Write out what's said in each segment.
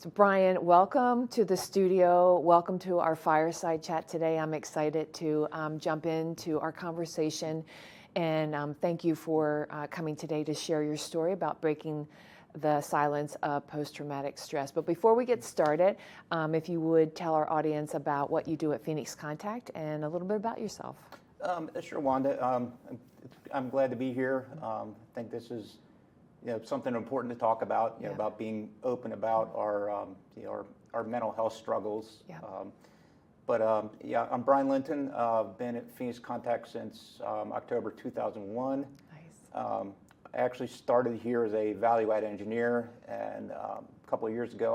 So Brian, welcome to the studio. Welcome to our fireside chat today. I'm excited to jump into our conversation, and thank you for coming today to share your story about breaking the silence of post-traumatic stress. But before we get started, if you would tell our audience about what you do at Phoenix Contact and a little bit about yourself. Sure, Wanda. I'm glad to be here. I think this is something important to talk about, about being open about our mental health struggles. Yeah. I'm BrianLinton. I've been at Phoenix Contact since October 2001. Nice. I actually started here as a value-add engineer, and a couple of years ago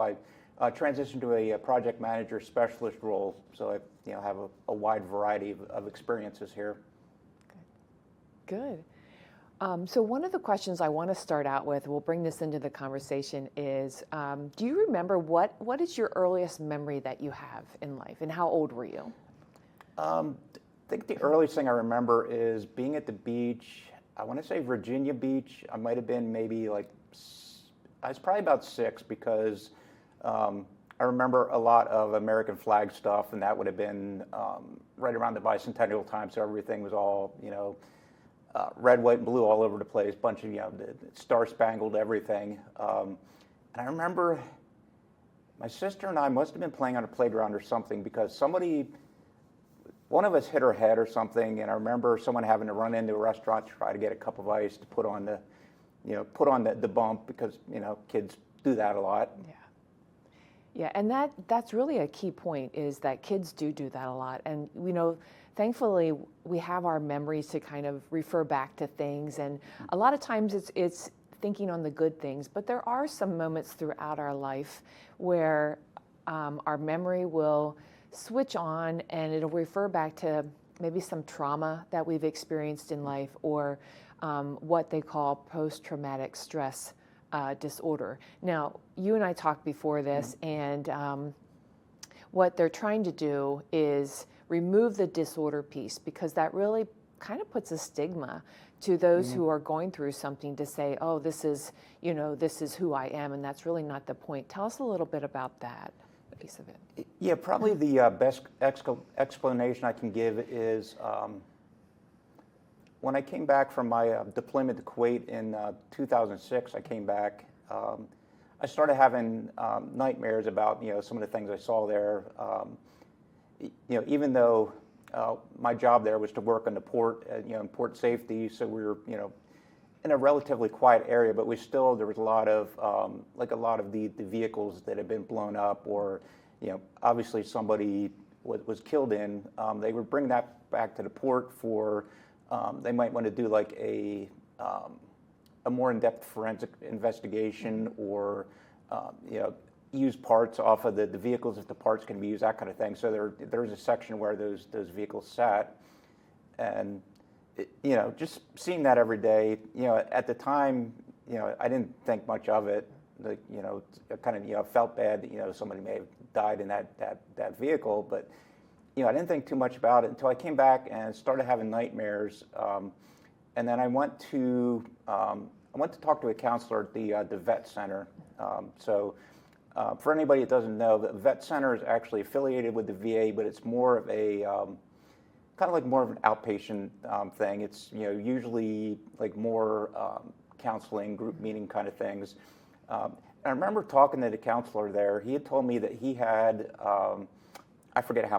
I transitioned to a project manager specialist role. So I have a wide variety of experiences here. Good. So one of the questions I want to start out with, we'll bring this into the conversation, is do you remember what is your earliest memory that you have in life, and how old were you? I think the earliest thing I remember is being at the beach. I want to say Virginia Beach. I might have been maybe I was probably about 6, because I remember a lot of American flag stuff, and that would have been right around the bicentennial time, so everything was all, red, white, and blue all over the place, bunch of, the star-spangled everything. And I remember my sister and I must have been playing on a playground or something, because one of us hit her head or something, and I remember someone having to run into a restaurant to try to get a cup of ice to put on the bump, because, kids do that a lot. Yeah. Yeah, and that's really a key point, is that kids do that a lot. And, thankfully, we have our memories to kind of refer back to things. And a lot of times it's thinking on the good things. But there are some moments throughout our life where our memory will switch on, and it'll refer back to maybe some trauma that we've experienced in life, or what they call post-traumatic stress disorder. Now, you and I talked before this, and what they're trying to do is remove the disorder piece, because that really kind of puts a stigma to those who are going through something, to say, oh, this is who I am, and that's really not the point. Tell us a little bit about that piece of it. Yeah, probably the best explanation I can give is when I came back from my deployment to Kuwait in 2006, I came back. I started having nightmares about some of the things I saw there. Even though my job there was to work on the port, in port safety, so we were in a relatively quiet area, but there was a lot of the vehicles that had been blown up, or obviously somebody was killed in. They would bring that back to the port for they might want to do like a more in-depth forensic investigation, or use parts off of the vehicles if the parts can be used, that kind of thing. So there's a section where those vehicles sat, and just seeing that every day. At the time, I didn't think much of it. I kind of felt bad that somebody may have died in that vehicle, but I didn't think too much about it until I came back and started having nightmares. And then I went to talk to a counselor at the vet center. For anybody that doesn't know, the vet center is actually affiliated with the VA, but it's more of a kind of like more of an outpatient thing. It's usually like more counseling, group meeting kind of things. I remember talking to the counselor there. He had told me that he had I forget how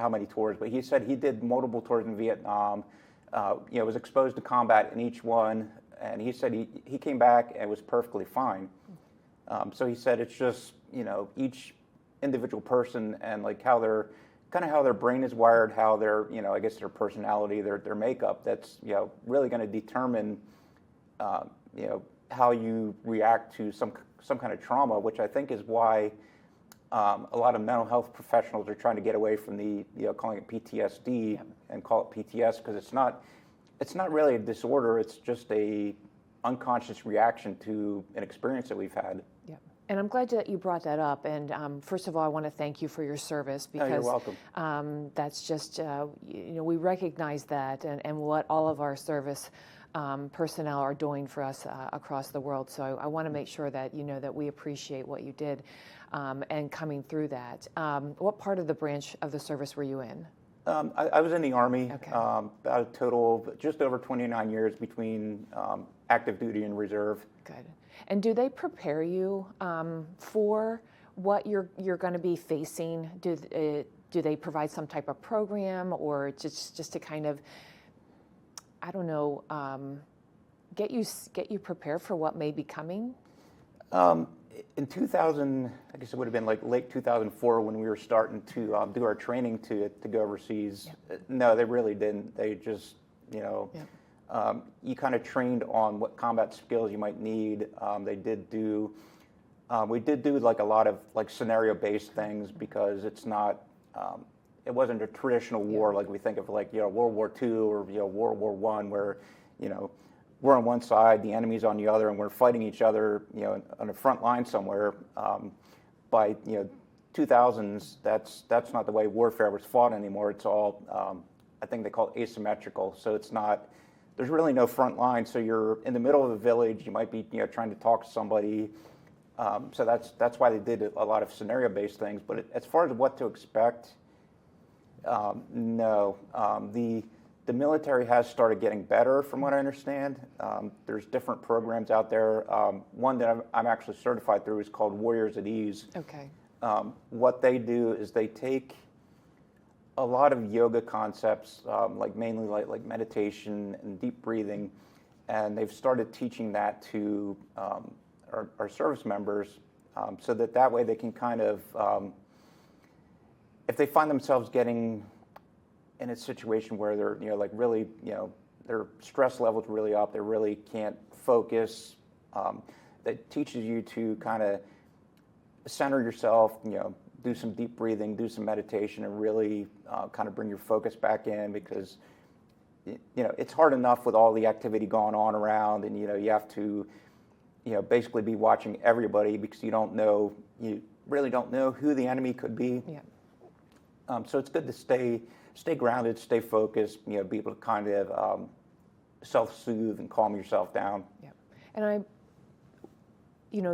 many tours, but he said he did multiple tours in Vietnam. Was exposed to combat in each one, and he said he came back and was perfectly fine. So he said it's just each individual person, and like how their brain is wired, how their I guess their personality, their makeup, that's really going to determine how you react to some kind of trauma, which I think is why a lot of mental health professionals are trying to get away from the calling it PTSD and call it PTS, because it's not really a disorder. It's just a unconscious reaction to an experience that we've had. Yeah. And I'm glad that you brought that up. And first of all, I want to thank you for your service, because you're welcome. That's just, we recognize that, and what all of our service personnel are doing for us across the world. So I want to make sure that that we appreciate what you did. and coming through that. What part of the branch of the service were you in? I was in the Army, Okay. about a total of just over 29 years between active duty and reserve. Good. And do they prepare you for what you're going to be facing? Do they provide some type of program, or just to kind of, I don't know, get you prepared for what may be coming? In 2000, I guess it would have been like late 2004 when we were starting to do our training to go overseas. Yep. No, they really didn't. They just, Yep. you kind of trained on what combat skills you might need. We did do like a lot of like scenario-based things, because it's not, it wasn't a traditional war like we think of, like, World War II or, World War I, where, we're on one side, the enemy's on the other, and we're fighting each other, on the front line somewhere. By 2000s, that's not the way warfare was fought anymore. It's all, I think they call it asymmetrical. So it's not, there's really no front line. So you're in the middle of a village. You might be, trying to talk to somebody. So that's why they did a lot of scenario-based things. But as far as what to expect, no. The military has started getting better, from what I understand. There's different programs out there. One that I'm actually certified through is called Warriors at Ease. Okay. What they do is they take a lot of yoga concepts, like mainly like meditation and deep breathing, and they've started teaching that to our service members, so that way they can kind of, if they find themselves getting in a situation where they're like really, their stress level's really up, they really can't focus, that teaches you to kind of center yourself, do some deep breathing, do some meditation, and really kind of bring your focus back in, because it's hard enough with all the activity going on around, and you have to basically be watching everybody, because you really don't know who the enemy could be. Yeah. So it's good to stay grounded, stay focused, be able to kind of self-soothe and calm yourself down. Yeah. And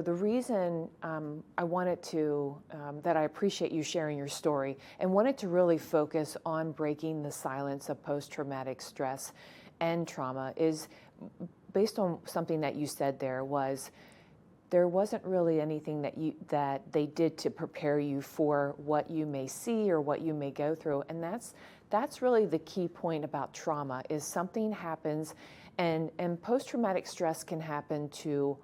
the reason I wanted to, that I appreciate you sharing your story and wanted to really focus on breaking the silence of post-traumatic stress and trauma is based on something that you said there wasn't really anything that they did to prepare you for what you may see or what you may go through. And that's really the key point about trauma, is something happens, and post-traumatic stress can happen to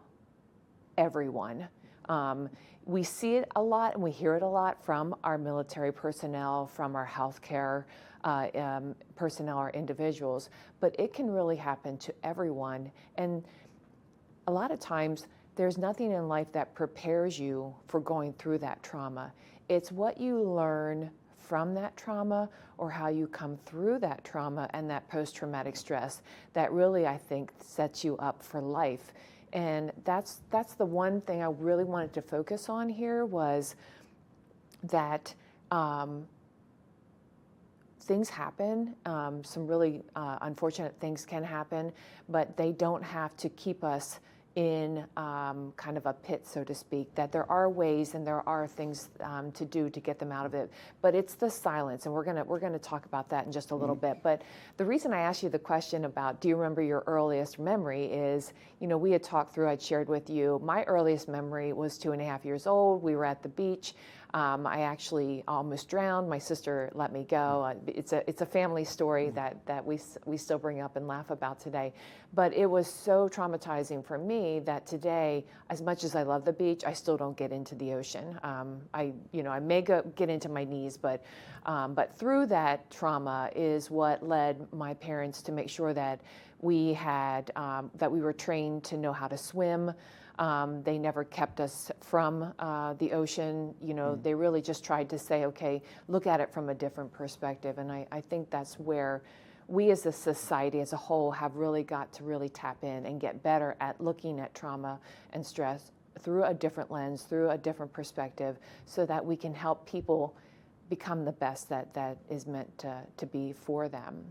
everyone. We see it a lot and we hear it a lot from our military personnel, from our healthcare personnel or individuals, but it can really happen to everyone. And a lot of times, there's nothing in life that prepares you for going through that trauma. It's what you learn from that trauma, or how you come through that trauma and that post-traumatic stress, that really, I think, sets you up for life. And that's the one thing I really wanted to focus on here, was that things happen, some really unfortunate things can happen, but they don't have to keep us in kind of a pit, so to speak, that there are ways and there are things to do to get them out of it. But it's the silence, and we're gonna talk about that in just a little bit. But the reason I asked you the question about, do you remember your earliest memory, is, we had talked through, I'd shared with you, my earliest memory was 2.5 years old. We were at the beach. I actually almost drowned. My sister let me go. It's a family story that we still bring up and laugh about today. But it was so traumatizing for me that today, as much as I love the beach, I still don't get into the ocean. I may get into my knees, but through that trauma is what led my parents to make sure that we were trained to know how to swim. They never kept us from the ocean. They really just tried to say, okay, look at it from a different perspective. And I think that's where we as a society as a whole have really got to really tap in and get better at looking at trauma and stress through a different lens, through a different perspective, so that we can help people become the best that is meant to be for them.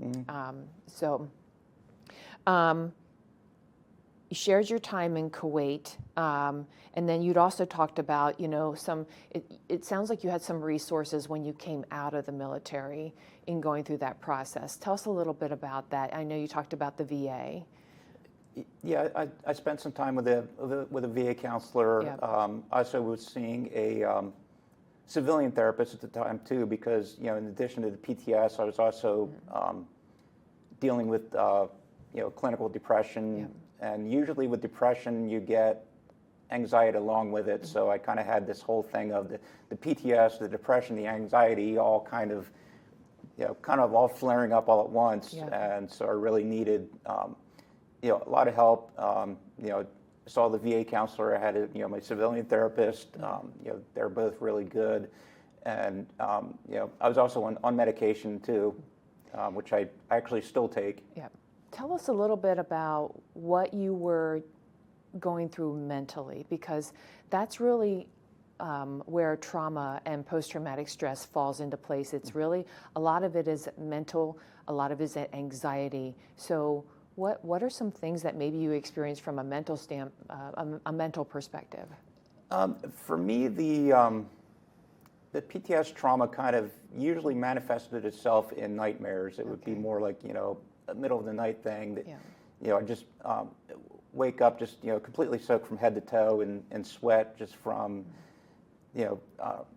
you shared your time in Kuwait, and then you'd also talked about, it sounds like you had some resources when you came out of the military in going through that process. Tell us a little bit about that. I know you talked about the VA. Yeah, I spent some time with a VA counselor. Yeah. I also was seeing a civilian therapist at the time too, because in addition to the PTS, I was also dealing with clinical depression. Yeah. And usually with depression, you get anxiety along with it. So I kind of had this whole thing of the PTS, the depression, the anxiety, all kind of all flaring up all at once. Yeah. And so I really needed a lot of help. Saw the VA counselor. I had my civilian therapist. They're both really good. And I was also on medication too, which I actually still take. Yeah. Tell us a little bit about what you were going through mentally, because that's really where trauma and post-traumatic stress falls into place. It's really, a lot of it is mental, a lot of it is anxiety. So what are some things that maybe you experienced from a mental a mental perspective? For me, the PTS trauma kind of usually manifested itself in nightmares. It would be more like a middle of the night thing that I just wake up just completely soaked from head to toe in sweat just from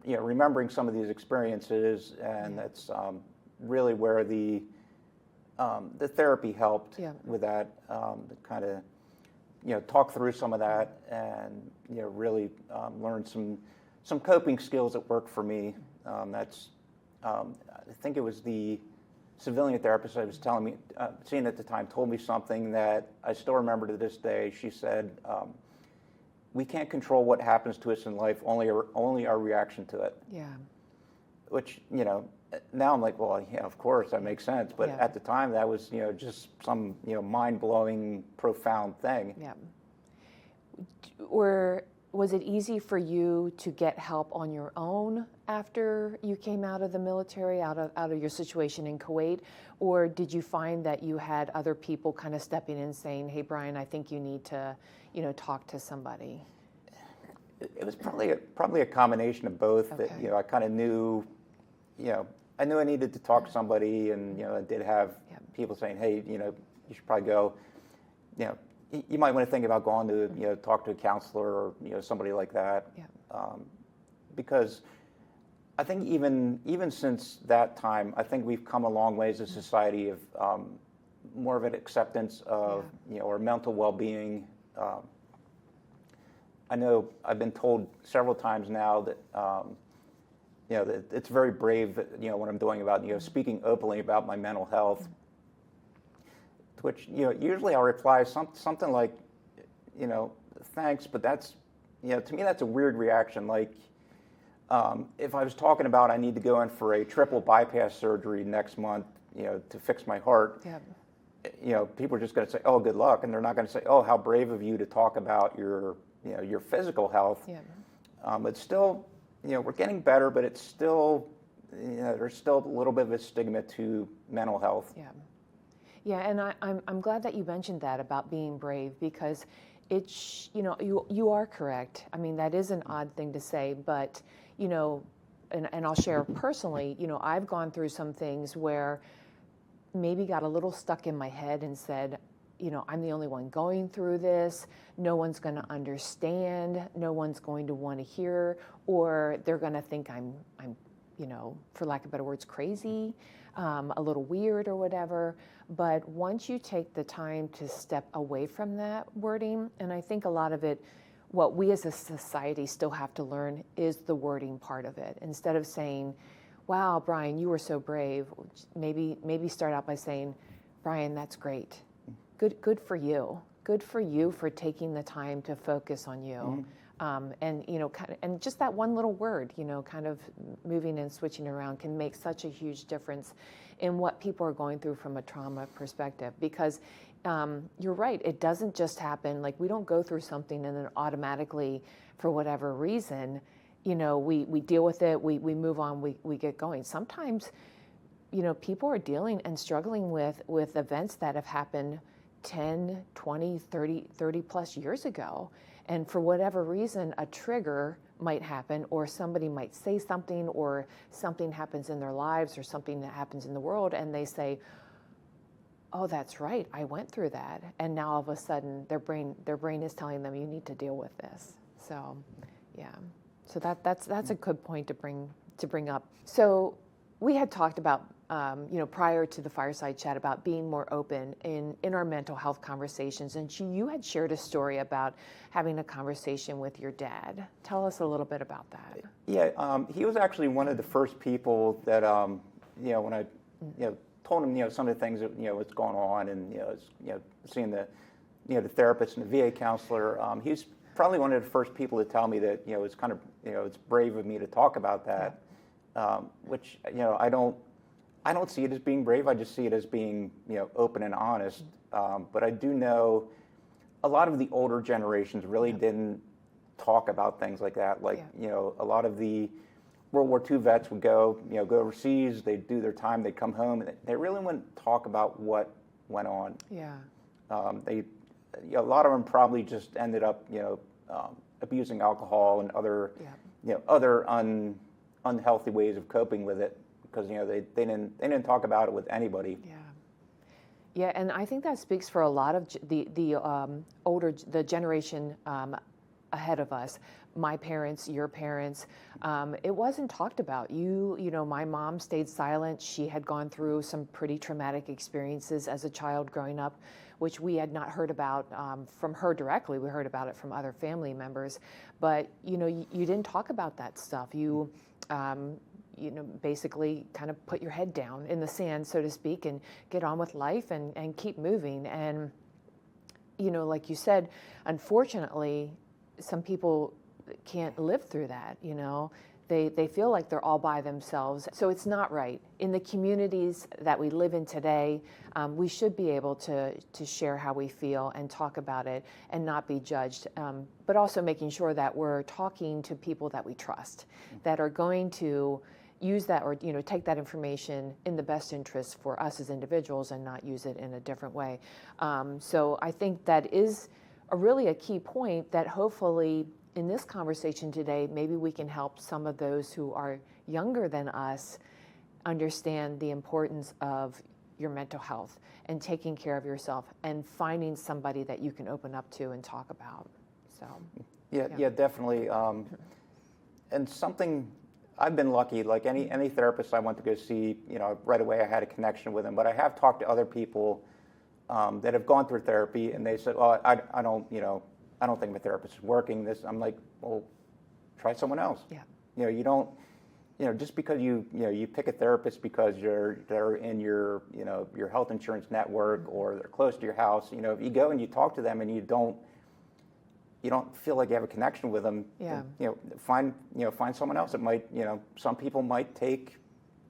remembering some of these experiences, and that's really where the therapy helped with that, to kind of talk through some of that and really learn some coping skills that work for me. I think it was the civilian therapist I was seeing at the time told me something that I still remember to this day. She said, "We can't control what happens to us in life, only our reaction to it." Yeah. Which now I'm like, well, yeah, of course that makes sense. But at the time, that was just some mind-blowing, profound thing. Yeah. Was it easy for you to get help on your own after you came out of the military, out of your situation in Kuwait, or did you find that you had other people kind of stepping in saying, "Hey, Brian, I think you need to, talk to somebody"? It was probably a combination of both. Okay. That I kind of knew, I knew I needed to talk to somebody, and I did have people saying, "Hey, you should probably go." You might want to think about going to talk to a counselor or somebody like that. Yeah. Because I think even since that time, I think we've come a long way as a society of more of an acceptance of our mental well-being. I know I've been told several times now that that it's very brave what I'm doing about speaking openly about my mental health. To which usually I'll reply something like, "Thanks," but that's to me that's a weird reaction. Like if I was talking about I need to go in for a triple bypass surgery next month, to fix my heart. Yeah. People are just going to say, "Oh, good luck," and they're not going to say, "Oh, how brave of you to talk about your your physical health." Yeah. It's still we're getting better, but it's still there's still a little bit of a stigma to mental health. Yeah. Yeah, and I'm glad that you mentioned that about being brave, because it's you are correct. I mean, that is an odd thing to say, but and I'll share personally. I've gone through some things where maybe got a little stuck in my head and said, I'm the only one going through this. No one's going to understand. No one's going to want to hear, or they're going to think I'm for lack of better words, crazy, a little weird or whatever. But once you take the time to step away from that wording, and I think a lot of it, what we as a society still have to learn is the wording part of it. Instead of saying, "Wow, Brian, you were so brave," maybe start out by saying, "Brian, that's great. Good for you. Good for you for taking the time to focus on you." Mm-hmm. And just that one little word, kind of moving and switching around can make such a huge difference in what people are going through from a trauma perspective. Because you're right, it doesn't just happen. Like, we don't go through something and then automatically, for whatever reason, we deal with it, we move on, we get going. Sometimes, people are dealing and struggling with events that have happened 10, 20, 30 plus years ago. And for whatever reason, a trigger might happen, or somebody might say something, or something happens in their lives, or something that happens in the world, and they say, oh, that's right, I went through that. And now all of a sudden their brain is telling them, you need to deal with this. So yeah. So that's a good point to bring up. So we had talked about prior to the fireside chat about being more open in our mental health conversations, and you had shared a story about having a conversation with your dad. Tell us a little bit about that. Yeah, he was actually one of the first people that when I told him some of the things that what's going on, and seeing the therapist and the VA counselor. He's probably one of the first people to tell me that it's kind of it's brave of me to talk about that, which I don't see it as being brave. I just see it as being open and honest. But I do know a lot of the older generations really didn't talk about things like that. Like a lot of the World War II vets would go overseas. They'd do their time. They'd come home. And they really wouldn't talk about what went on. Yeah. A lot of them probably just ended up abusing alcohol and other other unhealthy ways of coping with it, because they didn't talk about it with anybody. Yeah, and I think that speaks for a lot of the generation ahead of us. My parents, your parents, it wasn't talked about. My mom stayed silent. She had gone through some pretty traumatic experiences as a child growing up, which we had not heard about from her directly. We heard about it from other family members, but you didn't talk about that stuff. You basically kind of put your head down in the sand, so to speak, and get on with life and keep moving. And like you said, unfortunately, some people can't live through that. They feel like they're all by themselves. So it's not right. In the communities that we live in today, we should be able to share how we feel and talk about it and not be judged, but also making sure that we're talking to people that we trust, that are going to use that or take that information in the best interest for us as individuals and not use it in a different way. So I think that is really a key point that hopefully in this conversation today, maybe we can help some of those who are younger than us understand the importance of your mental health and taking care of yourself and finding somebody that you can open up to and talk about. So yeah, definitely. And something I've been lucky, like any therapist I went to go see, right away I had a connection with them. But I have talked to other people that have gone through therapy, and they said, well, I don't think my therapist is working. I'm like, well, try someone else. Yeah. You don't, just because you pick a therapist because they're in your health insurance network or they're close to your house. If you go and you talk to them and you don't feel like you have a connection with them, find someone else. It might, some people might take,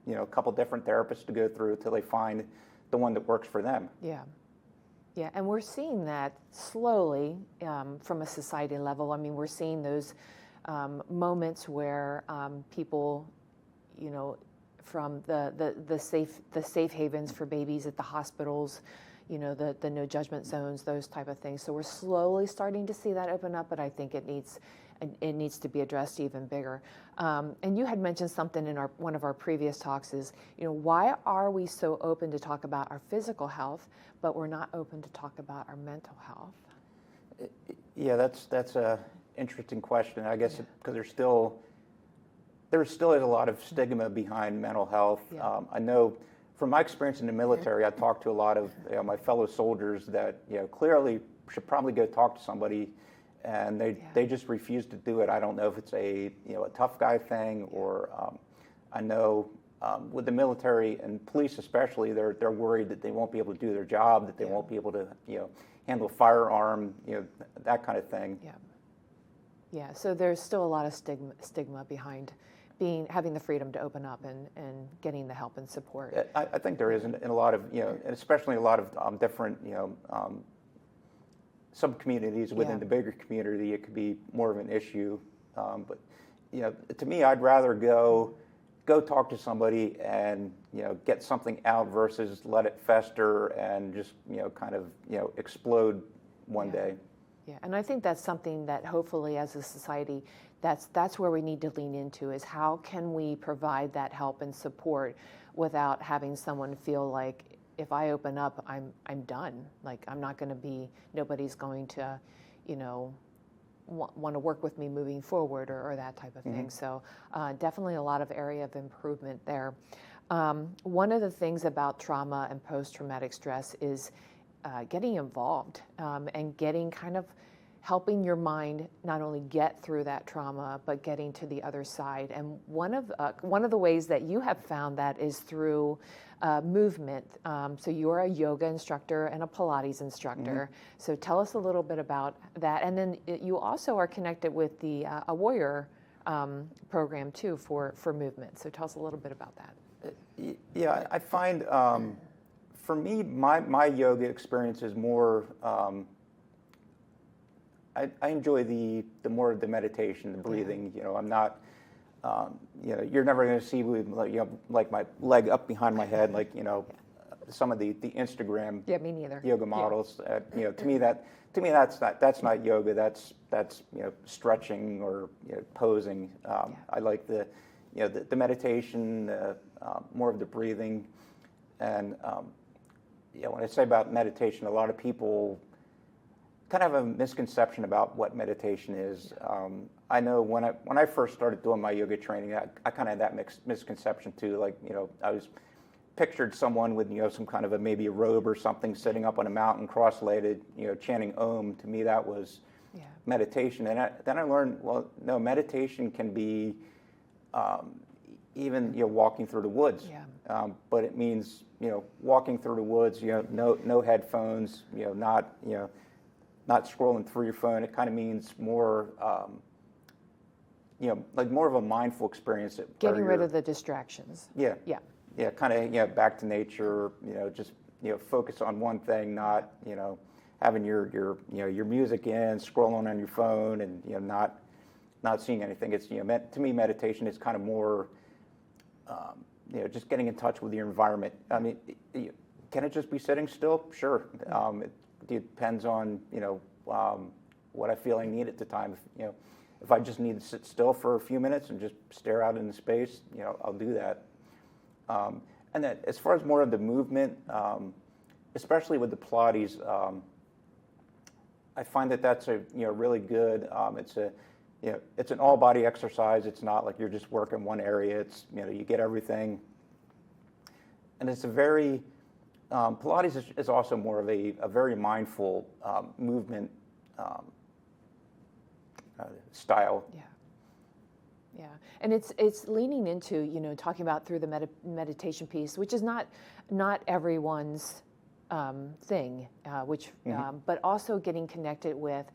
a couple different therapists to go through till they find the one that works for them. Yeah, and we're seeing that slowly from a society level. I mean, we're seeing those moments where people, from the safe havens for babies at the hospitals, the no judgment zones, those type of things. So we're slowly starting to see that open up, but I think it needs to be addressed even bigger. And you had mentioned something in one of our previous talks is, why are we so open to talk about our physical health, but we're not open to talk about our mental health? Yeah, that's a interesting question. I guess because there still is a lot of stigma behind mental health. I know from my experience in the military, I talked to a lot of my fellow soldiers that clearly should probably go talk to somebody, and they just refuse to do it. I don't know if it's a tough guy thing, or I know with the military and police especially, they're worried that they won't be able to do their job, that they won't be able to handle a firearm, that kind of thing. Yeah. So there's still a lot of stigma behind having the freedom to open up and getting the help and support. I think there is in a lot of especially a lot of different sub-communities within the bigger community. It could be more of an issue, but to me, I'd rather go go talk to somebody and get something out versus let it fester and just kind of explode one day. Yeah, and I think that's something that hopefully as a society, that's where we need to lean into, is how can we provide that help and support without having someone feel like, if I open up, I'm done. Like, I'm not going to be, nobody's going to, want to work with me moving forward, or that type of thing. So definitely a lot of area of improvement there. One of the things about trauma and post-traumatic stress is getting involved and getting kind of helping your mind not only get through that trauma, but getting to the other side. And one of the ways that you have found that is through movement. So you're a yoga instructor and a Pilates instructor. So tell us a little bit about that. And then you also are connected with the a Warrior program too for movement. So tell us a little bit about that. Yeah, I find for me, my yoga experience is more. I enjoy the more of the meditation, the breathing. I'm not. You're never going to see me like my leg up behind my head, like some of the Instagram Me neither. yoga models. To me that's not yoga. That's stretching or posing. I like the meditation, more of the breathing, and when I say about meditation, a lot of people kind of have a misconception about what meditation is. I know when I first started doing my yoga training, I kind of had that misconception too. Like, I was pictured someone with some kind of maybe a robe or something sitting up on a mountain, cross-legged, chanting Om. To me, that was meditation. And then I learned, well, no, meditation can be even walking through the woods. But it means walking through the woods. No headphones. Not scrolling through your phone. It kind of means more, like more of a mindful experience. Getting rid of the distractions. Yeah, kind of, back to nature. Just focus on one thing, not having your music in, scrolling on your phone, and not seeing anything. It's to me, meditation is kind of more, just getting in touch with your environment. I mean, can it just be sitting still? Sure. It depends on what I feel I need at the time. If I just need to sit still for a few minutes and just stare out into space, I'll do that. And then as far as more of the movement, especially with the Pilates, I find that's a really good. It's an all body exercise. It's not like you're just working one area. It's you get everything, and it's a very Pilates is also more of a very mindful movement style. Yeah, and it's leaning into talking about through the meditation piece, which is not everyone's thing, but also getting connected with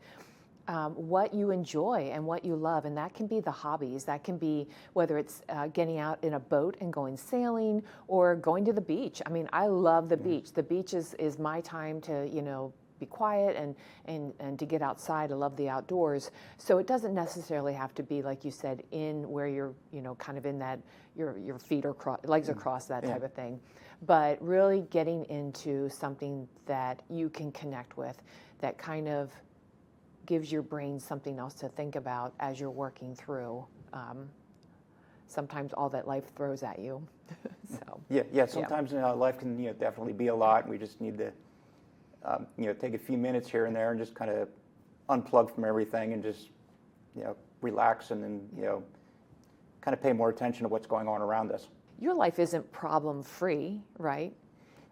what you enjoy and what you love, and that can be the hobbies. That can be whether it's getting out in a boat and going sailing or going to the beach. I mean, I love the beach. The beach is my time to be quiet and to get outside. I love the outdoors. So it doesn't necessarily have to be, like you said, in where you're kind of in that your feet are legs are crossed, that type of thing. But really getting into something that you can connect with, that kind of gives your brain something else to think about as you're working through sometimes all that life throws at you. So sometimes life can definitely be a lot, and we just need to take a few minutes here and there and just kind of unplug from everything and just relax and then kind of pay more attention to what's going on around us. Your life isn't problem free, right?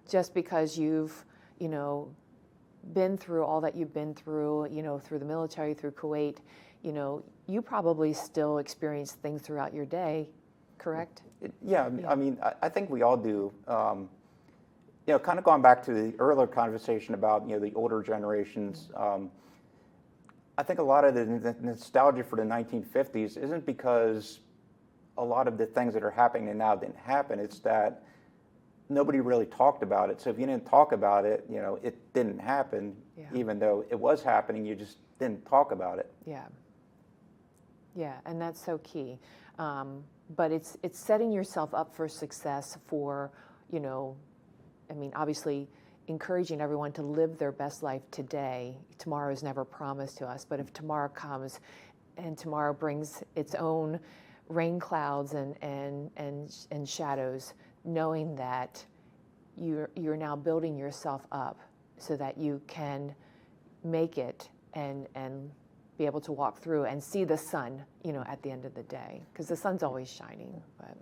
Just because you've been through all that you've been through, through the military, through Kuwait, you probably still experience things throughout your day, correct? Yeah. I mean, I think we all do. Kind of going back to the earlier conversation about, the older generations, I think a lot of the nostalgia for the 1950s isn't because a lot of the things that are happening now didn't happen. It's that nobody really talked about it. So if you didn't talk about it, it didn't happen, even though it was happening, you just didn't talk about it. Yeah, and that's so key. but it's setting yourself up for success for, obviously encouraging everyone to live their best life today. Tomorrow is never promised to us, but if tomorrow comes and tomorrow brings its own rain clouds and shadows, knowing that you're now building yourself up so that you can make it and be able to walk through and see the sun, at the end of the day, because the sun's always shining. But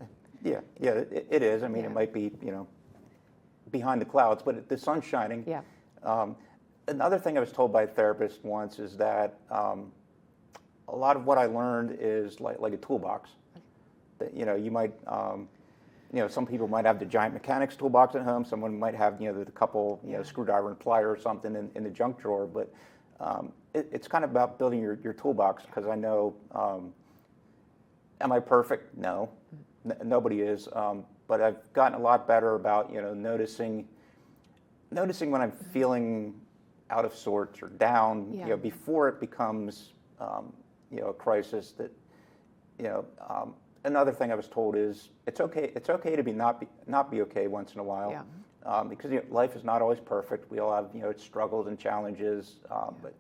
Yeah, it is. I mean, Yeah. it might be, behind the clouds, but the sun's shining. Yeah. Another thing I was told by a therapist once is that a lot of what I learned is like a toolbox. That you might, some people might have the giant mechanics toolbox at home. Someone might have the couple screwdriver and plier or something in the junk drawer. But it's kind of about building your toolbox, because I know, am I perfect? No, nobody is. But I've gotten a lot better about noticing when I'm feeling out of sorts or down, before it becomes a crisis. That another thing I was told is it's okay to not be okay once in a while. Yeah. Because life is not always perfect. We all have its struggles and challenges. But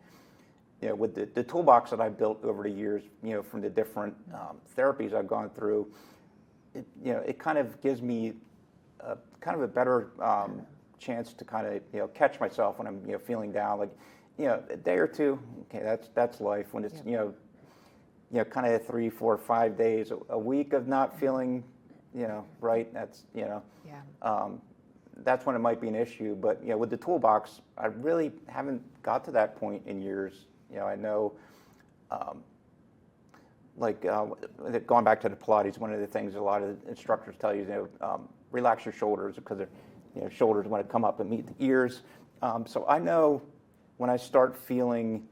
with the toolbox that I've built over the years, from the different therapies I've gone through, it kind of gives me a better chance to kind of catch myself when I'm feeling down. Like a day or two, okay, that's life. When it's kind of 3, 4, 5 days a week of not feeling right, that's that's when it might be an issue. But with the toolbox, I really haven't got to that point in years. I know, going back to the Pilates, one of the things a lot of the instructors tell you, relax your shoulders, because shoulders want to come up and meet the ears. So I know when I start feeling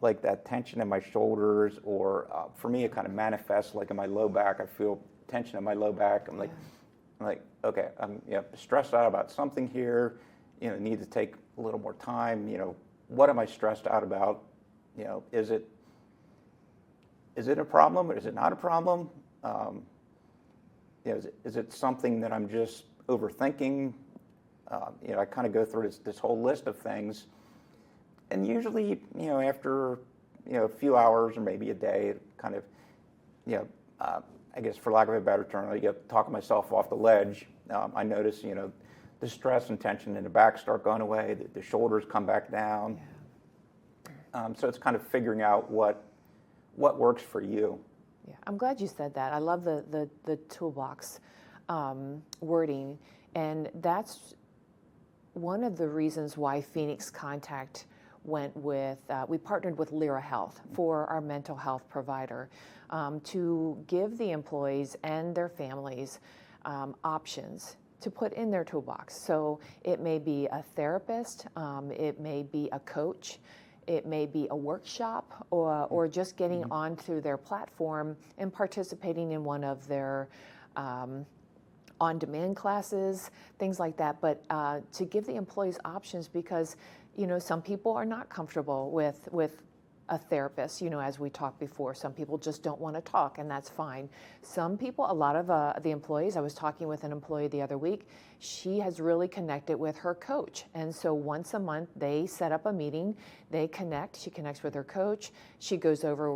like that tension in my shoulders, or for me it kind of manifests like in my low back. I feel tension in my low back. I'm like, okay, I'm stressed out about something here. Need to take a little more time. What am I stressed out about? Is it a problem, or is it not a problem? Is it something that I'm just overthinking? I kind of go through this whole list of things, and usually, after a few hours or maybe a day, it kind of, I guess for lack of a better term, I get talking myself off the ledge. I notice, the stress and tension in the back start going away. The shoulders come back down. Yeah. So it's kind of figuring out what works for you. Yeah, I'm glad you said that. I love the toolbox wording, and that's one of the reasons why Phoenix Contact went with, we partnered with Lyra Health for our mental health provider to give the employees and their families options to put in their toolbox. So it may be a therapist, it may be a coach, it may be a workshop, or just getting onto their platform and participating in one of their on-demand classes, things like that. But to give the employees options, because some people are not comfortable with a therapist. As we talked before, some people just don't want to talk, and that's fine. Some people, a lot of the employees, I was talking with an employee the other week, she has really connected with her coach. And so once a month, they set up a meeting, they connect, she connects with her coach, she goes over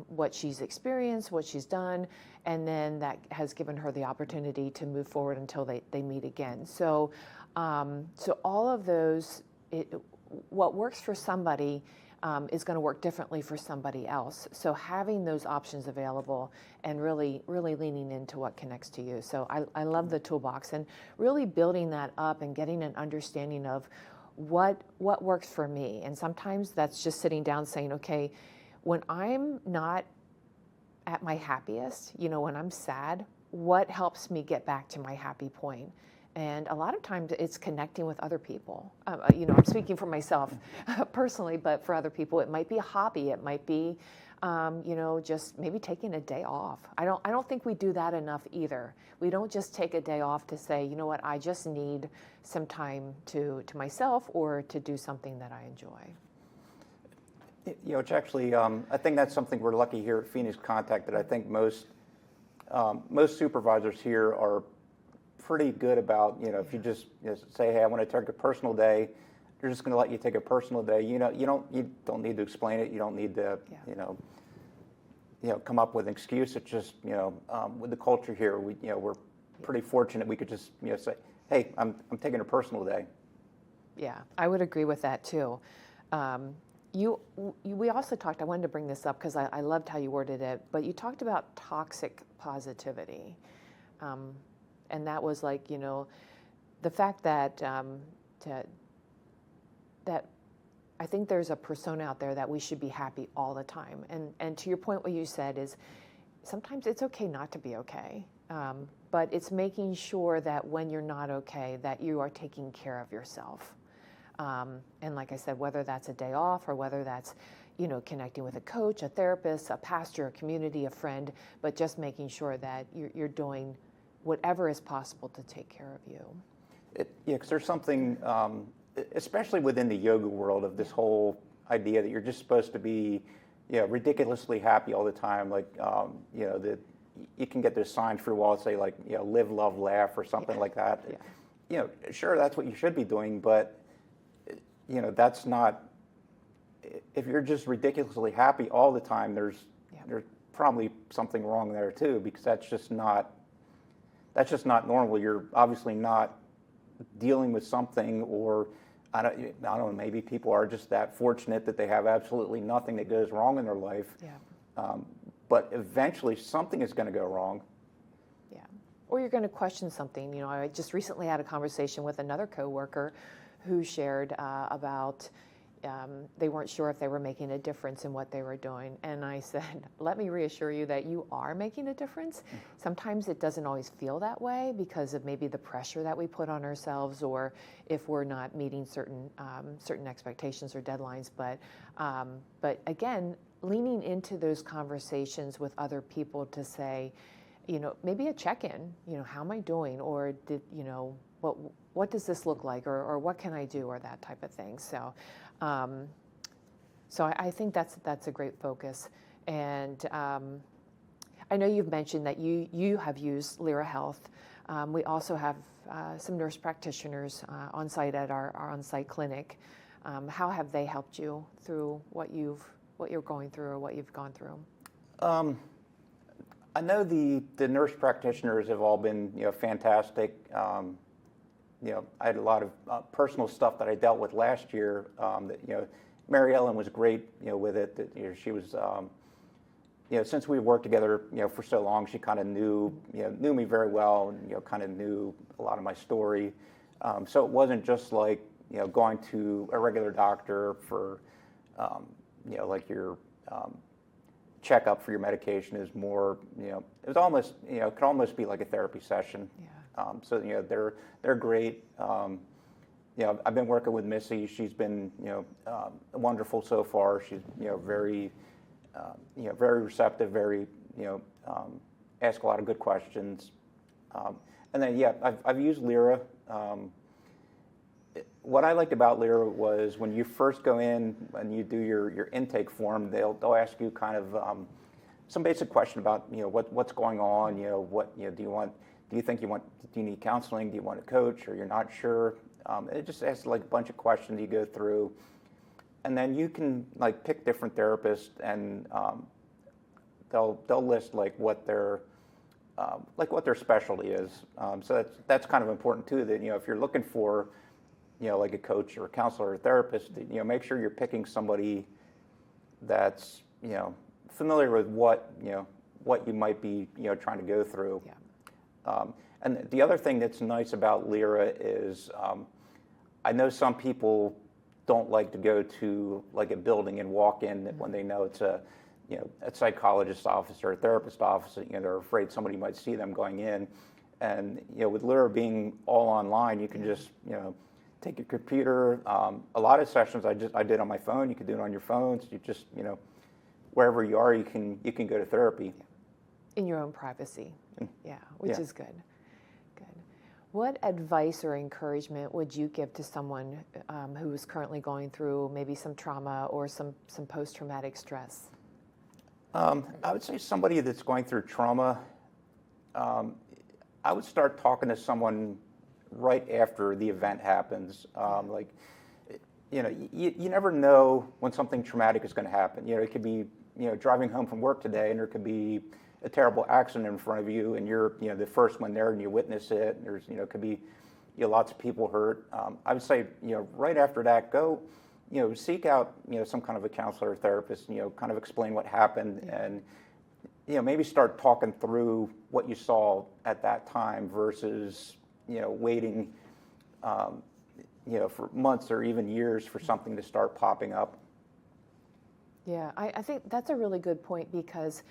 what she's experienced, what she's done, and then that has given her the opportunity to move forward until they meet again. So, so all of those, what works for somebody is going to work differently for somebody else. So having those options available and really leaning into what connects to you. So I love the toolbox, and really building that up and getting an understanding of what works for me. And sometimes that's just sitting down saying, okay, when I'm not at my happiest, when I'm sad, what helps me get back to my happy point? And a lot of times it's connecting with other people. I'm speaking for myself personally, but for other people, it might be a hobby. It might be, just maybe taking a day off. I don't think we do that enough either. We don't just take a day off to say, you know what, I just need some time to myself, or to do something that I enjoy. It's actually, I think that's something we're lucky here at Phoenix Contact, that I think most most supervisors here are pretty good about, if you just say, hey, I want to take a personal day, they're just going to let you take a personal day. You don't need to explain it. You don't need to, come up with an excuse. It's just, with the culture here, we're pretty fortunate. We could just, say, hey, I'm taking a personal day. Yeah, I would agree with that too. We also talked, I wanted to bring this up because I loved how you worded it, but you talked about toxic positivity. And that was like, the fact that, that I think there's a persona out there that we should be happy all the time. And to your point, what you said is sometimes it's okay not to be okay. But it's making sure that when you're not okay, that you are taking care of yourself. And like I said, whether that's a day off or whether that's, connecting with a coach, a therapist, a pastor, a community, a friend, but just making sure that you're doing whatever is possible to take care of you. Because there's something, especially within the yoga world, of this whole idea that you're just supposed to be, ridiculously happy all the time. Like, that you can get those signs for a while that say like, live, love, laugh, or something like that. Yeah. Sure, that's what you should be doing, but that's not. If you're just ridiculously happy all the time, there's probably something wrong there too, because that's just not normal. You're obviously not dealing with something, or I don't know, maybe people are just that fortunate that they have absolutely nothing that goes wrong in their life. Yeah. But eventually something is going to go wrong. Yeah. Or you're going to question something. I just recently had a conversation with another coworker who shared about they weren't sure if they were making a difference in what they were doing. And I said, let me reassure you that you are making a difference. Sometimes it doesn't always feel that way because of maybe the pressure that we put on ourselves, or if we're not meeting certain expectations or deadlines. But again, leaning into those conversations with other people to say, maybe a check-in, how am I doing? Or what does this look like? Or what can I do? Or that type of thing. So I think that's a great focus. And I know you've mentioned that you have used Lyra Health. We also have some nurse practitioners on site at our on-site clinic. How have they helped you through what you're going through or what you've gone through? I know the nurse practitioners have all been fantastic. I had a lot of personal stuff that I dealt with last year. That Mary Ellen was great with it. That she was since we worked together for so long, she kind of knew me very well, and kind of knew a lot of my story. So it wasn't just like going to a regular doctor for like your checkup for your medication. Is more it was almost it could almost be like a therapy session. Yeah. So they're great. I've been working with Missy. She's been wonderful so far. She's very very receptive, very ask a lot of good questions. And then I've used Lyra. What I liked about Lyra was when you first go in and you do your intake form, they'll ask you kind of some basic question about what's going on. What do you want? Do you need counseling? Do you want a coach, or you're not sure? It just asks like a bunch of questions you go through, and then you can like pick different therapists, and they'll list like what their specialty is. So that's kind of important too. That if you're looking for like a coach or a counselor or a therapist, make sure you're picking somebody that's familiar with what you might be trying to go through. Yeah. And the other thing that's nice about Lyra is I know some people don't like to go to like a building and walk in when they know it's a psychologist's office or a therapist's office. They're afraid somebody might see them going in. And with Lyra being all online, you can just take your computer. A lot of sessions I did on my phone. You can do it on your phone. So you just wherever you are, you can go to therapy. In your own privacy. Yeah, which is good. Good. What advice or encouragement would you give to someone who is currently going through maybe some trauma or some post-traumatic stress? I would say somebody that's going through trauma, Um, I would start talking to someone right after the event happens. Like, you never know when something traumatic is going to happen. It could be, driving home from work today, and there could be a terrible accident in front of you, and you're, the first one there, and you witness it. And there's, could be, lots of people hurt. I would say, right after that, go, seek out, some kind of a counselor or therapist. Kind of explain what happened, and maybe start talking through what you saw at that time versus, waiting, for months or even years for something to start popping up. Yeah, I think that's a really good point, because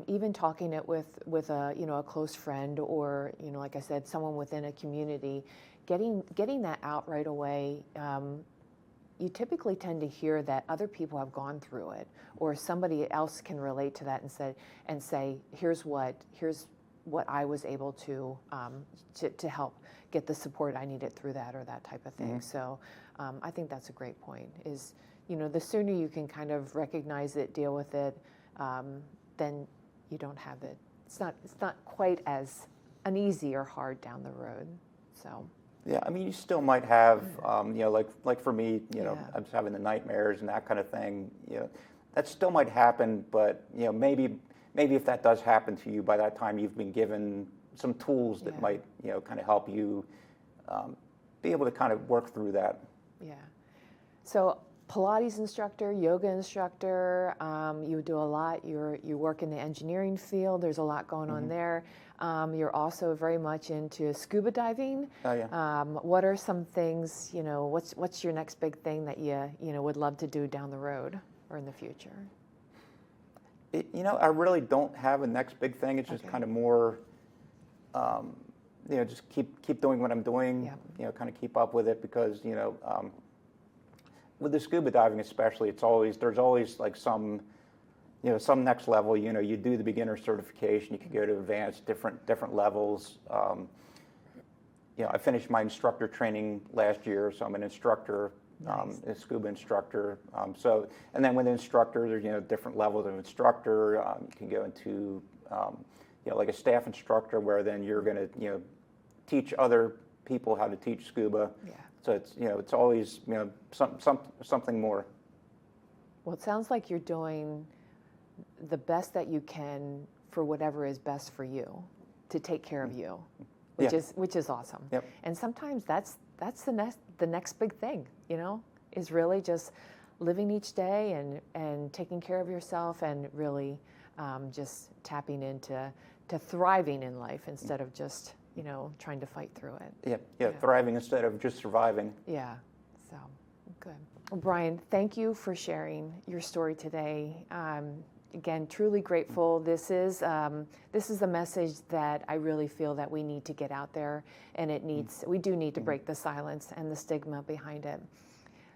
even talking it with a a close friend, or like I said, someone within a community, getting that out right away. You typically tend to hear that other people have gone through it, or somebody else can relate to that and say, here's what I was able to help get the support I needed through that, or that type of thing. So I think that's a great point. Is the sooner you can kind of recognize it, deal with it, then you don't have it. It's not quite as uneasy or hard down the road. So. Yeah, I mean, you still might have, like for me, Yeah. I was having the nightmares and that kind of thing. That still might happen, but maybe if that does happen to you, by that time you've been given some tools that might, kind of help you be able to kind of work through that. Yeah. So Pilates instructor, yoga instructor, you do a lot. You work in the engineering field. There's a lot going on there. You're also very much into scuba diving. Oh, yeah. What are some things, what's your next big thing that you would love to do down the road or in the future? I really don't have a next big thing. It's just kind of more, just keep doing what I'm doing. Kind of keep up with it, because with the scuba diving especially, there's always like some next level. You do the beginner certification, you can go to advanced, different levels. I finished my instructor training last year, so I'm an instructor. Nice. A scuba instructor. And then with the instructor, there's different levels of instructor. You can go into like a staff instructor, where then you're going to teach other people how to teach scuba. Yeah. So it's always something more. Well, it sounds like you're doing the best that you can for whatever is best for you, to take care of you, which is awesome. Yep. And sometimes that's the next big thing, is really just living each day and taking care of yourself, and really just tapping into thriving in life instead of just trying to fight through it. Yeah, thriving instead of just surviving. Yeah, so good. Well, Brian, thank you for sharing your story today. Again, truly grateful. This is a message that I really feel that we need to get out there, and we do need to break the silence and the stigma behind it.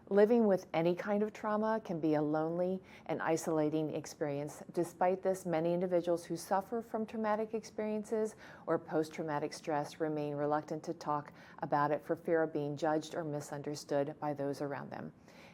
Living with any kind of trauma can be a lonely and isolating experience. Despite this, many individuals who suffer from traumatic experiences or post-traumatic stress remain reluctant to talk about it for fear of being judged or misunderstood by those around them.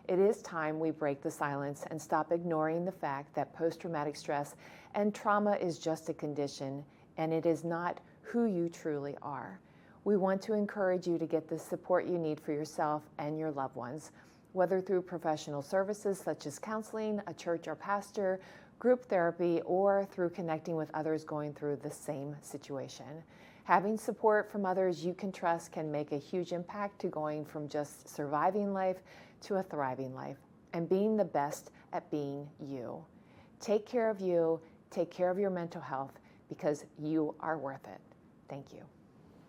It is time we break the silence and stop ignoring the fact that post-traumatic stress and trauma is just a condition, and it is not who you truly are. We want to encourage you to get the support you need for yourself and your loved ones, whether through professional services such as counseling, a church or pastor, group therapy, or through connecting with others going through the same situation. Having support from others you can trust can make a huge impact to going from just surviving life to a thriving life, and being the best at being you. Take care of you, take care of your mental health, because you are worth it. Thank you.